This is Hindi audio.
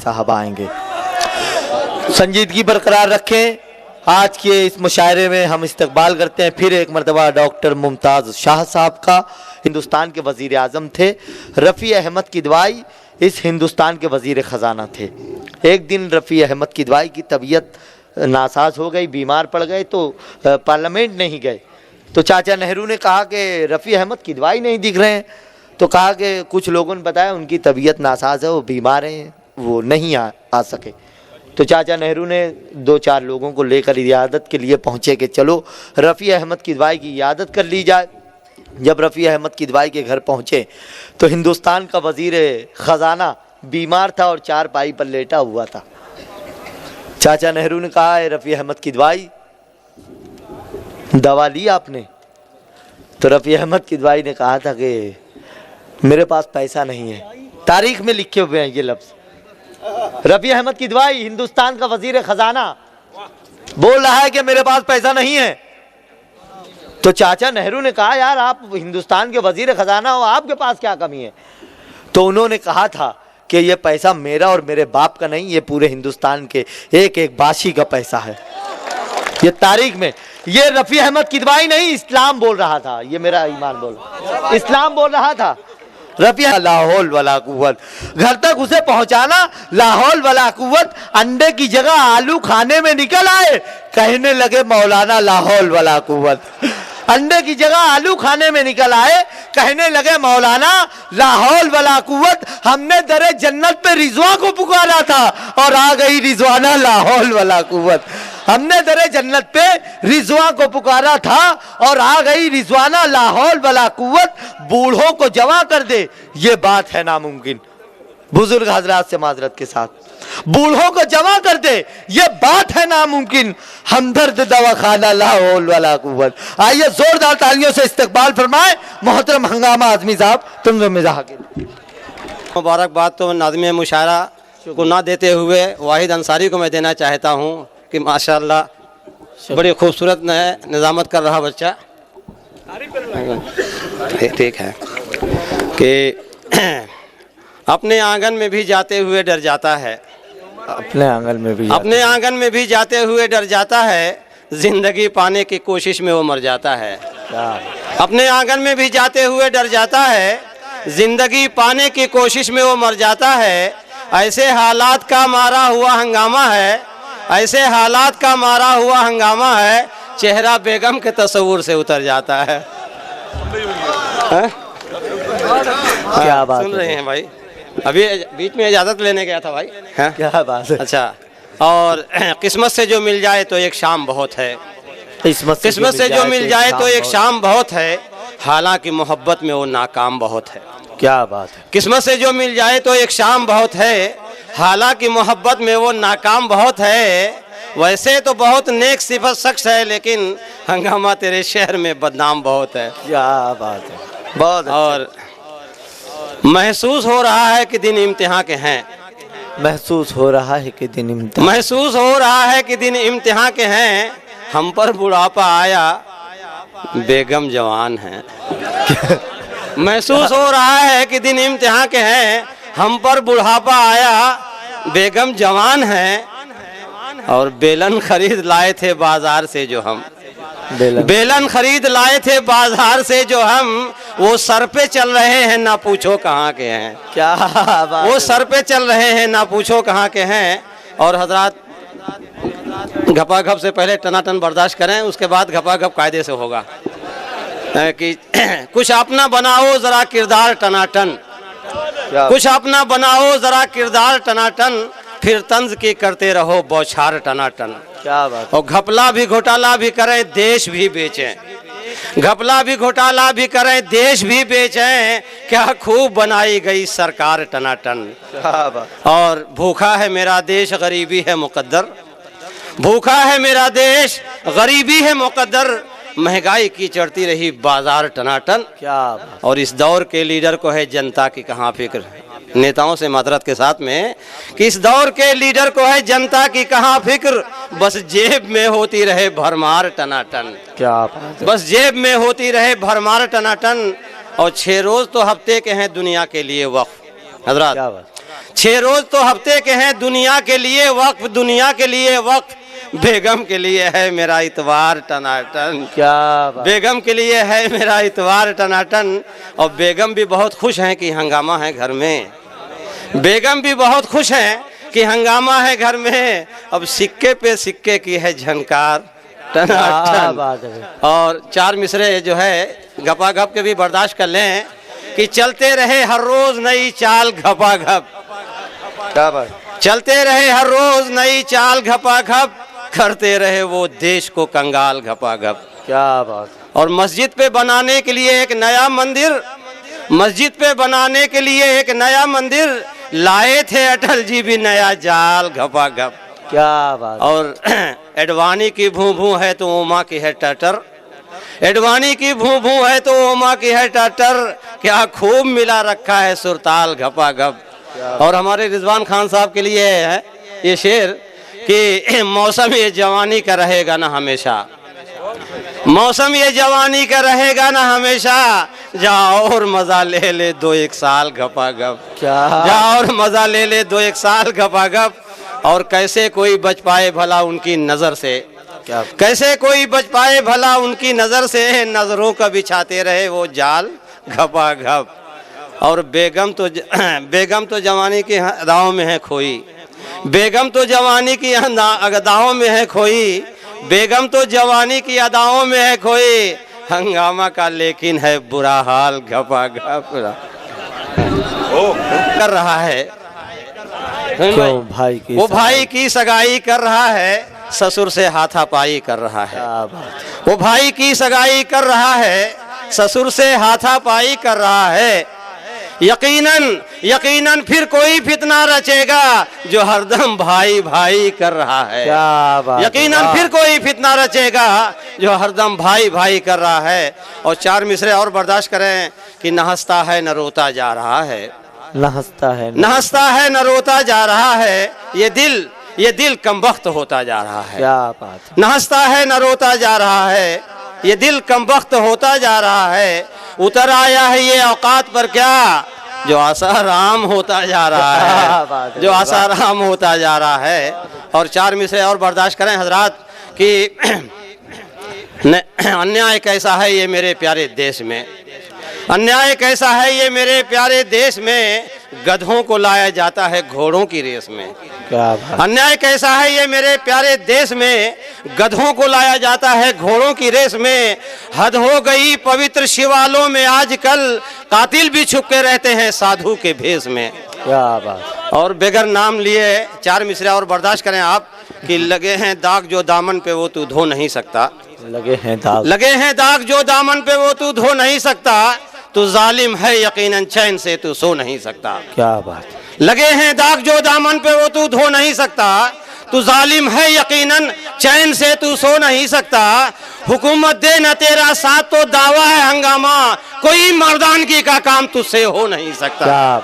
साहब आएंगे। संजीदगी बरकरार रखें। आज के इस मुशायरे में हम इस्तकबाल करते हैं फिर एक मरतबा डॉक्टर मुमताज़ शाह साहब का। हिंदुस्तान के वज़ीर आज़म थे। रफ़ी अहमद किदवाई इस हिंदुस्तान के वज़ीर ख़जाना थे। एक दिन रफ़ी अहमद किदवाई की तबीयत नासाज हो गई, बीमार पड़ गए, तो पार्लियामेंट नहीं गए। तो चाचा नेहरू ने कहा कि रफ़ी अहमद किदवाई नहीं दिख रहे हैं। तो कहा कि कुछ लोगों ने बताया उनकी तबीयत नासाज है, वो बीमार हैं, वो नहीं आ सके। तो चाचा नेहरू ने 2-4 लोगों को लेकर इयादत के लिए पहुँचे कि चलो रफ़ी अहमद किदवाई की इयादत कर ली जाए। जब रफ़ी अहमद किदवाई के घर पहुँचे तो हिंदुस्तान का वज़ीर ख़जाना बीमार था और चारपाई पर लेटा हुआ था। चाचा नेहरू ने कहा, रफ़ी अहमद किदवाई दवा ली आपने? तो रफ़ी अहमद किदवाई ने कहा था कि मेरे पास पैसा नहीं है। तारीख में लिखे हुए हैं ये लफ्ज़। रफ़ी अहमद किदवाई हिंदुस्तान का वज़ीर ख़जाना बोल रहा है कि मेरे पास पैसा नहीं है। तो चाचा नेहरू ने कहा, यार आप हिंदुस्तान के वज़ीर ख़जाना हो, आपके पास क्या कमी है? तो उन्होंने कहा था कि ये पैसा मेरा और मेरे बाप का नहीं, ये पूरे हिंदुस्तान के एक एक बाशी का पैसा है। ये तारीख में, ये रफ़ी अहमद किदवाई नहीं, इस्लाम बोल रहा था। ये मेरा ईमान बोल, इस्लाम बोल रहा था। रफ़ी लाहौल वला कुव्वत, घर तक उसे पहुंचाना लाहौल वला कुव्वत। अंडे की जगह आलू खाने में निकल आए, कहने लगे मौलाना लाहौल वला कुव्वत। अंडे की जगह आलू खाने में निकल आए, कहने लगे मौलाना लाहौल वला कुव्वत। हमने दरे जन्नत पे रिजवा को पुकारा था और आ गई रिजवाना लाहौल वला कुव्वत। हमने दरे जन्नत पे रिजवा को पुकारा था और आ गई रिजवाना लाहौल वला कुव्वत। बूढ़ों को जवा कर दे, ये बात है नामुमकिन। बुजुर्ग हजरात से माजरत के साथ, बूढ़ों को जमा कर दे, ये बात है नामुमकिन। हमदर्द दवाखाना लाहौल वला कुव्वत। आइए जोरदार तालियों से इस्तकबाल फरमाएं मोहतरम हंगामा आज़मी साहब। तुम मिजाह के मुबारकबाद तो नाज़िम मुशायरा को ना देते हुए वाहिद अंसारी को मैं देना चाहता हूँ कि माशाअल्लाह बड़ी खूबसूरत निज़ामत कर रहा बच्चा। ठीक है कि अपने आंगन में भी जाते हुए डर जाता है, अपने आंगन में भी जाते हुए डर जाता है, जिंदगी पाने की कोशिश में वो मर जाता है। अपने आंगन में भी जाते हुए डर जाता है, जिंदगी पाने की कोशिश में वो मर जाता है। ऐसे हालात का मारा हुआ हंगामा है, ऐसे हालात का मारा हुआ हंगामा है, चेहरा बेगम के तस्वुर से उतर जाता है। क्या बात सुन रहे हैं भाई? अभी बीच में इजाज़त लेने गया था भाई। हाँ? क्या बात है। अच्छा, और किस्मत से जो मिल जाए तो एक शाम बहुत है, किस्मत से जो मिल जाए तो एक शाम बहुत है, हालांकि मोहब्बत में वो नाकाम बहुत है। क्या बात है। किस्मत से जो मिल जाए तो एक शाम बहुत है, हालांकि मोहब्बत में वो नाकाम बहुत है। वैसे तो बहुत नेक सिफत शख्स है, लेकिन हंगामा तेरे शहर में बदनाम बहुत है। क्या बात है, बहुत। और महसूस हो रहा है कि दिन इम्तिहान के हैं, महसूस हो रहा है कि दिन इम्तिहान, महसूस हो रहा है कि दिन इम्तिहान के हैं। हम पर बुढ़ापा आया, बेगम जवान है। महसूस हो रहा है कि दिन इम्तिहान के हैं, हम पर बुढ़ापा आया, बेगम जवान है। और बेलन खरीद लाए थे बाजार से जो हम, बेलन खरीद लाए थे बाजार से जो हम, वो सर पे चल रहे हैं, ना पूछो कहाँ के हैं। क्या बात। वो सर पे चल रहे हैं, ना पूछो कहाँ के हैं। और हजरात घपाघप से पहले टनाटन बर्दाश्त करें, उसके बाद घपाघप कायदे से होगा। कि कुछ अपना बनाओ जरा किरदार टनाटन, कुछ अपना बनाओ जरा किरदार टनाटन, फिर तंज की करते रहो बौछार टनाटन। क्या बात। और घपला भी घोटाला भी करें, देश भी बेचें, घपला भी घोटाला भी करें, देश भी बेचें, क्या खूब बनाई गई सरकार टनाटन। क्या बात। और भूखा है मेरा देश, गरीबी है मुकद्दर, भूखा है मेरा देश, गरीबी है मुकद्दर, महंगाई की चढ़ती रही बाजार टनाटन। क्या बात। और इस दौर के लीडर को है जनता की कहाँ फिक्र, नेताओं से माजरत के साथ में कि इस दौर के लीडर को है जनता की कहाँ फिक्र, बस जेब में होती रहे भरमार टनाटन। क्या बात। बस जेब में होती रहे भरमार टनाटन। और 6 रोज तो हफ्ते के हैं दुनिया के लिए वक्फ हजरात, क्या बात, 6 रोज तो हफ्ते के हैं, दुनिया के लिए वक्फ, दुनिया के लिए वक्फ, बेगम के लिए है मेरा इतवार टनाटन, क्या बात, बेगम के लिए है मेरा इतवार टनाटन। और बेगम भी बहुत खुश हैं कि हंगामा है घर में, बेगम भी बहुत खुश हैं कि हंगामा है घर में। अब सिक्के पे सिक्के की है झनकार क्या टनाटन। बात है। और 4 मिसरे जो है गपा गप के भी बर्दाश्त कर लें कि चलते रहे हर रोज नई चाल घपा घप, क्या बात, चलते रहे हर रोज नई चाल घपा घप, करते रहे वो देश को कंगाल घपा घप। क्या बात, और मस्जिद पे बनाने के लिए एक नया मंदिर, मस्जिद पे बनाने के लिए एक नया मंदिर लाए थे अटल जी भी नया जाल घपा घप। क्या बात, और एडवाणी की भू भू है तो उमा की है टटर, एडवाणी की भू भू है तो उमा की है टटर, क्या खूब मिला रखा है सुरताल घपा घप। और हमारे रिजवान खान साहब के लिए है ये शेर कि मौसम ये जवानी का रहेगा ना हमेशा, मौसम ये जवानी का रहेगा ना हमेशा, जाओ और मजा ले ले 2-1 साल घपा घप, क्या, जाओ और मजा ले ले 2-1 साल घपा घप। और कैसे कोई बच पाए भला उनकी नजर से, क्या, कैसे कोई बच पाए भला उनकी नजर से, नजरों का बिछाते रहे वो जाल घपा घप। और बेगम तो जवानी की अदाओं में है खोई, बेगम तो जवानी की अदाओं में है खोई, बेगम तो जवानी की अदाओं में है खोई, हंगामा का लेकिन है बुरा हाल घपा घप कर रहा है। क्यों भाई की, वो भाई की सगाई कर रहा है, ससुर से हाथापाई कर रहा है, क्या बात, वो भाई की सगाई कर रहा है, ससुर से हाथापाई कर रहा है। यकीनन यकीनन फिर कोई फितना रचेगा जो हरदम भाई भाई कर रहा है, क्या बात, यकीनन फिर कोई फितना रचेगा जो हरदम भाई भाई कर रहा है। और 4 मिसरे और बर्दाश्त करें कि न हंसता है न रोता जा रहा है, न हंसता है न हंसता है न रोता जा रहा है, ये दिल कमबख्त होता जा रहा है, क्या बात, न हंसता है न रोता जा रहा है, ये दिल कमबख्त होता जा रहा है। उतर आया है ये औकात पर क्या जो आसाराम होता जा रहा है, जो आसाराम होता जा रहा है। और 4 मिसरे और बर्दाश्त करें हजरात कि अन्याय कैसा है ये मेरे प्यारे देश में, अन्याय कैसा है ये मेरे प्यारे देश में, गधों को लाया जाता है घोड़ों की रेस में। क्या बात, अन्याय कैसा है ये मेरे प्यारे देश में, गधों को लाया जाता है घोड़ों की रेस में। हद हो गई पवित्र शिवालों में आजकल, कातिल भी छुप के रहते हैं साधु के भेष में। क्या बात, और बेगर नाम लिए 4 मिसरे और बर्दाश्त करें आप कि लगे हैं दाग जो दामन पे वो तू धो नहीं सकता, लगे हैं दाग, लगे हैं दाग जो दामन पे वो तू धो नहीं सकता, तू जालिम है यकीनन चैन से तू सो नहीं सकता। क्या बात, लगे हैं दाग जो दामन पे वो तू धो नहीं सकता, तू जालिम है यकीनन चैन से तू सो नहीं सकता। हुकूमत दे न तेरा साथ तो दावा है हंगामा, कोई मर्दानगी का काम तुझसे हो नहीं सकता। क्या